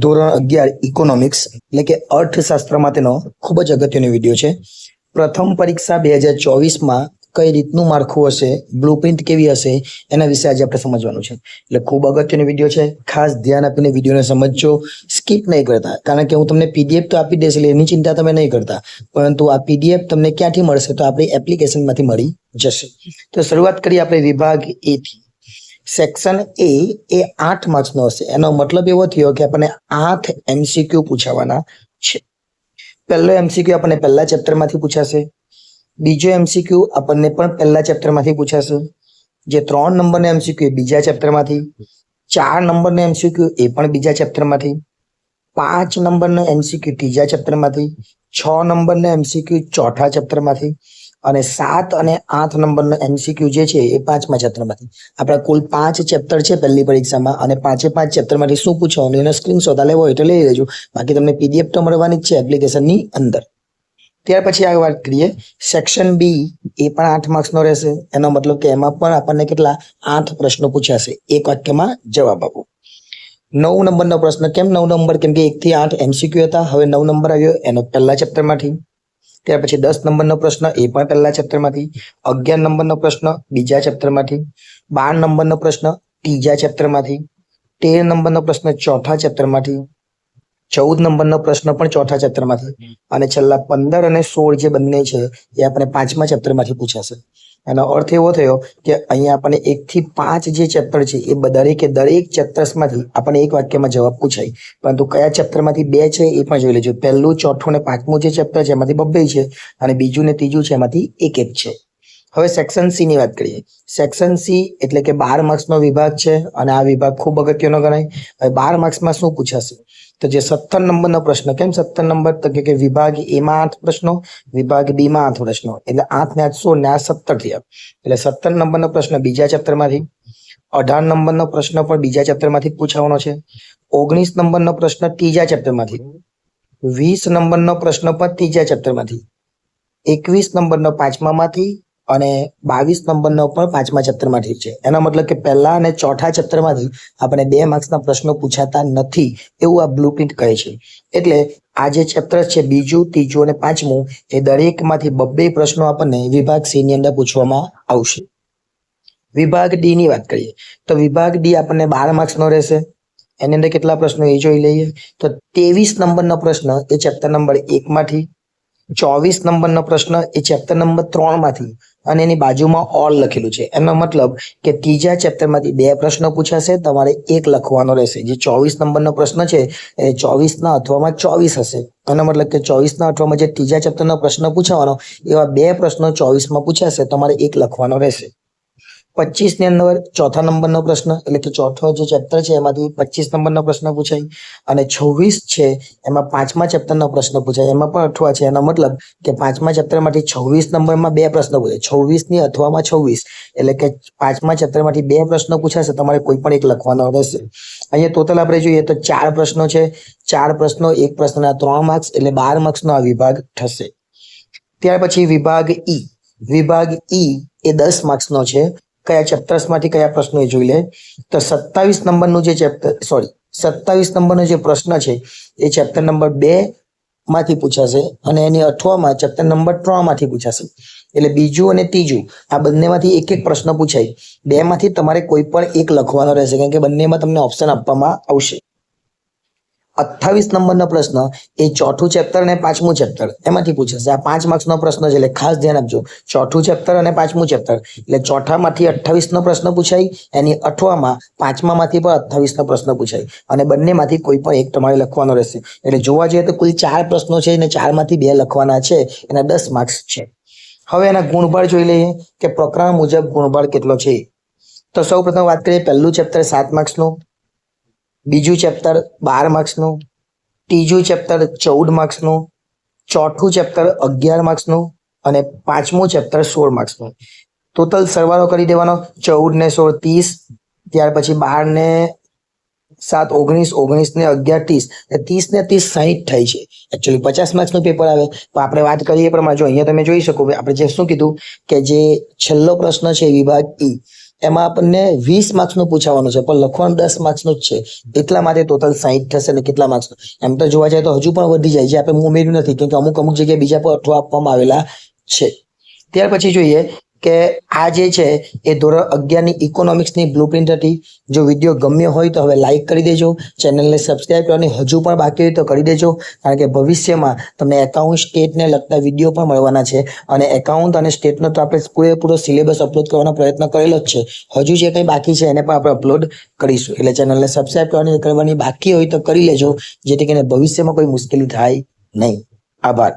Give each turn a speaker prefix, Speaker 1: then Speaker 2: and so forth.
Speaker 1: ધોરણ 11 ઇકોનોમિક્સ એટલે કે અર્થશાસ્ત્ર માટેનો ખૂબ જ અગત્યનો વિડીયો છે. પ્રથમ પરીક્ષા 2024માં કઈ રીતનું માળખું હશે, બ્લુપ્રિન્ટ કેવી હશે, એના વિશે આજે આપણે સમજવાનું છે. એટલે ખૂબ અગત્યનો વિડીયો છે. ખાસ ધ્યાન આપીને વિડીયોને સમજજો, સ્કીપ નહીં કરતા, કારણ કે હું તમને પીડીએફ તો આપી દઈશ એટલે એની ચિંતા તમે નહીં કરતા, પરંતુ આ પીડીએફ તમને ક્યાંથી મળશે? તો આપણી એપ્લિકેશનમાંથી મળી જશે. તો શરૂઆત કરીએ આપણે વિભાગ એ થી. સેક્શન એ 8 માર્ક્સનો હશે. એનો મતલબ એવો થયો કે આપણને 8 એમસીક્યુ પૂછાવાના છે. પહેલો એમસીક્યુ આપણને પહેલા ચેપ્ટરમાંથી પૂછાશે. બીજો એમસીક્યુ આપણને પણ પહેલા ચેપ્ટરમાંથી પૂછાશે. જે 3 નંબરનો એમસીક્યુ બીજા ચેપ્ટરમાંથી. 4 નંબરનો એમસીક્યુ એ પણ બીજા ચેપ્ટરમાંથી. 5 નંબરનો એમસીક્યુ ત્રીજા ચેપ્ટરમાંથી. 6 નંબરનો એમસીક્યુ ચોથા ચેપ્ટરમાંથી. અને 7 અને 8 નંબરનો એમસીક્યુ જે છે એ 5મા ચેપ્ટરમાંથી. આપણા કુલ 5 ચેપ્ટર છે પહેલી પરીક્ષામાં, અને 5 ચેપ્ટરમાંથી શું પૂછવાનું એનો સ્ક્રીનશોટ લેવો એટલે લઈ લેજો. બાકી તમને પીડીએફ તો મળવાની જ છે એપ્લિકેશનની અંદર. ત્યાર પછી આ વાત કરીએ સેક્શન બી, એ પણ 8 માર્ક્સનો રહેશે. એનો મતલબ કે એમાં પણ આપણને કેટલા 8 પ્રશ્નો પૂછાશે. એક વાક્યમાં જવાબ આપો. 9 નંબરનો પ્રશ્ન. કેમ 9 નંબર? કેમ કે 1 થી 8 એમસીક્યુ હતા. હવે 9 નંબર આવ્યો એનો પહેલા ચેપ્ટરમાંથી. ત્યાર પછી 10 નંબરનો પ્રશ્ન એ પણ પહેલા ચેપ્ટરમાંથી. 11 નંબરનો પ્રશ્ન બીજા ચેપ્ટરમાંથી. 12 નંબરનો પ્રશ્ન ત્રીજા ચેપ્ટરમાંથી. 13 નંબરનો પ્રશ્ન ચોથા ચેપ્ટરમાંથી. 14 નંબરનો પ્રશ્ન પણ ચોથા ચેપ્ટરમાંથી. અને છેલ્લા 15 અને 16 જે બંને છે એ આપણે 5મા ચેપ્ટરમાંથી પૂછાશે. એનો અર્થ એવો થયો કે અહીંયા આપણને 1 થી 5 જે ચેપ્ટર છે એ દરેક ચેપ્ટર્સમાંથી આપણને એક વાક્યમાં જવાબ પૂછાય. પરંતુ કયા ચેપ્ટરમાંથી 2 છે એ પણ જોઈ લેજો. પહેલું, ચોથું અને 5મું જે ચેપ્ટર છે એમાંથી 2 છે, અને બીજું ને ત્રીજું છે એમાંથી એક છે. હવે સેક્શન સી ની વાત કરીએ. સેક્શન સી એટલે કે 12 માર્ક્સનો વિભાગ છે, અને આ વિભાગ ખૂબ અગત્યનો ગણાય. હવે 12 માર્ક્સમાં શું પૂછાશે? તો જે 17 નંબરનો પ્રશ્ન. કેમ 17 નંબર? તો કે વિભાગ એ માં 8 પ્રશ્નો, વિભાગ બી માં 8 પ્રશ્નો, એટલે 8 ને 8 16 ને આ 17 થયા. એટલે 17 નંબરનો પ્રશ્ન બીજા ચેપ્ટરમાંથી. 18 નંબરનો પ્રશ્ન પણ બીજા ચેપ્ટરમાંથી પૂછાવાનો છે. 19 નંબરનો પ્રશ્ન ત્રીજા ચેપ્ટરમાંથી. 20 નંબરનો પ્રશ્ન પણ ત્રીજા ચેપ્ટરમાંથી. 21 નંબરનો 5મામાંથી, અને 22 નંબરનો પણ 5મા ચેપ્ટરમાંથી છે. એનો મતલબ કે પહેલા અને ચોથા ચેપ્ટરમાંથી આપણે 2 માર્ક્સના પ્રશ્નો પૂછાતા નથી, એવું આ બ્લુપ્રિન્ટ કહે છે. એટલે આ જે ચેપ્ટર છે બીજું, ત્રીજું અને 5મું, એ દરેકમાંથી 2 પ્રશ્નો આપણને વિભાગ સી ની અંદર પૂછવામાં આવશે. વિભાગ ડી ની વાત કરીએ તો વિભાગ ડી આપણને 12 માર્ક્સનો રહેશે. એની અંદર કેટલા પ્રશ્નો એ જોઈ લઈએ. તો 23 નંબરનો પ્રશ્ન એ ચેપ્ટર નંબર 1 માંથી. 24 નંબરનો પ્રશ્ન એ ચેપ્ટર નંબર 3 માંથી, અને એની બાજુમાં ઓલ લખેલું છે. એનો મતલબ કે ત્રીજા ચેપ્ટરમાંથી 2 પ્રશ્નો પૂછાશે, તમારે 1 લખવાનો રહેશે. જે 24 નંબરનો પ્રશ્ન છે એ 24ના અથવામાં 24 હશે. એનો મતલબ કે 24ના અથવામાં જે ત્રીજા ચેપ્ટરનો પ્રશ્ન પૂછવાનો, એવા 2 પ્રશ્નો 24માં પૂછાશે, તમારે 1 લખવાનો રહેશે. 25 ની અંદર ચોથા નંબરનો પ્રશ્ન, એટલે કે ચોથો જે ચેપ્ટર છે એમાંથી 25 નંબરનો પ્રશ્ન પૂછાય. અને 26 છે એમાં 5મા ચેપ્ટરનો પ્રશ્ન પૂછાય. એમાં પણ અઠવા છે. એનો મતલબ કે 5મા ચેપ્ટરમાંથી 26 નંબરમાં 2 પ્રશ્નો પૂછાય. 26 ની અથવામાં 26, એટલે કે 5મા ચેપ્ટરમાંથી 2 પ્રશ્નો પૂછાશે, તમારે કોઈ પણ 1 લખવાનો રહેશે. અહીંયા ટોટલ આપણે જોઈએ તો 4 પ્રશ્નો છે. 4 પ્રશ્નો, 1 પ્રશ્નના 3 માર્ક્સ, એટલે 12 માર્ક્સનો આ વિભાગ થશે. ત્યાર પછી વિભાગ ઈ. વિભાગ ઈ એ 10 માર્ક્સનો છે. કયા ચેપ્ટર્સમાંથી કયા પ્રશ્નો એ જોઈ લે. તો 27 નંબરનો જે પ્રશ્ન છે એ ચેપ્ટર નંબર 2 માંથી પૂછાશે, અને એની અથવામાં ચેપ્ટર નંબર 3 માંથી પૂછાશે. એટલે બીજું અને ત્રીજું આ બંનેમાંથી એક પ્રશ્ન પૂછાય. 2 માંથી તમારે કોઈ પણ 1 લખવાનો રહેશે, કારણ કે બંનેમાં તમને ઓપ્શન આપવામાં આવશે. 28 નંબરનો પ્રશ્ન એ ચોથું ચેપ્ટર અને 5મું ચેપ્ટર એમાંથી પૂછાશે. આ 5 માર્ક્સનો પ્રશ્ન છે, એટલે ખાસ ધ્યાન આપજો. ચોથું ચેપ્ટર અને 5મું ચેપ્ટર, એટલે ચોથામાંથી 28નો પ્રશ્ન પૂછાય, એની અથવામાં 5મામાંથી પણ 28નો પ્રશ્ન પૂછાય, અને બંનેમાંથી કોઈ પણ 1 તમારે લખવાનો રહેશે. એટલે જોવા જઈએ તો કુલ 4 પ્રશ્નો છે, અને 4માંથી 2 લખવાના છે. એના 10 માર્ક્સ છે. હવે એના ગુણભાર જોઈ લઈએ કે પ્રકરણ મુજબ ગુણભાર કેટલો છે. તો સૌ પ્રથમ વાત કરીએ પહેલું ચેપ્ટર 7 માર્ક્સનું, બીજું ચેપ્ટર 12 માર્ક્સનું, ત્રીજું ચેપ્ટર 14 માર્ક્સનું, ચોથું ચેપ્ટર 11 માર્ક્સનું, અને 5મું ચેપ્ટર 16 માર્ક્સનું. ટોટલ સરવાળો કરી દેવાનો. 14 ને 16 30, ત્યાર પછી 12 ને 7 19, 19 ને 11 30, 30 ને 30 60 થાય છે. એકચ્યુઅલી 50 માર્ક્સનું પેપર આવે. તો આપણે વાત કરીએ પ્રમાણે જો અહીંયા તમે જોઈ શકો, આપણે જે શું કીધું કે જે છેલ્લો પ્રશ્ન છે વિભાગ ઈ, એમાં આપણને 20 માર્ક્સનું પૂછાવાનું છે, પણ લખવાનું 10 માર્ક્સનું જ છે. એટલા માટે ટોટલ 60 થશે ને કેટલા માર્ક્સ? એમ તો જોવા જાય તો હજુ પણ વધી જાય, જે આપણે ઉમેર્યું નથી, કેમ કે અમુક જગ્યાએ બીજા પર 18 આપવામાં આવેલા છે. ત્યાર પછી જોઈએ કે આ જે છે એ ધોરણ 11 ની ઇકોનોમિક્સની બ્લુપ્રિન્ટ હતી. જો વિડીયો ગમ્યો હોય તો હવે લાઈક કરી દેજો, ચેનલને સબસ્ક્રાઇબ કરવાની હજુ પણ બાકી હોય તો કરી દેજો, કારણ કે ભવિષ્યમાં તમને એકાઉન્ટ સ્ટેટને લગતા વિડીયો પણ મળવાના છે. અને એકાઉન્ટ અને સ્ટેટનો તો આપણે પૂરેપૂરો સિલેબસ અપલોડ કરવાનો પ્રયત્ન કરેલો જ છે. હજુ જે કંઈ બાકી છે એને પણ આપણે અપલોડ કરીશું. એટલે ચેનલને સબસ્ક્રાઇબ કરવાની બાકી હોય તો કરી લેજો, જેથી કરીને ભવિષ્યમાં કોઈ મુશ્કેલી થાય નહીં. આભાર.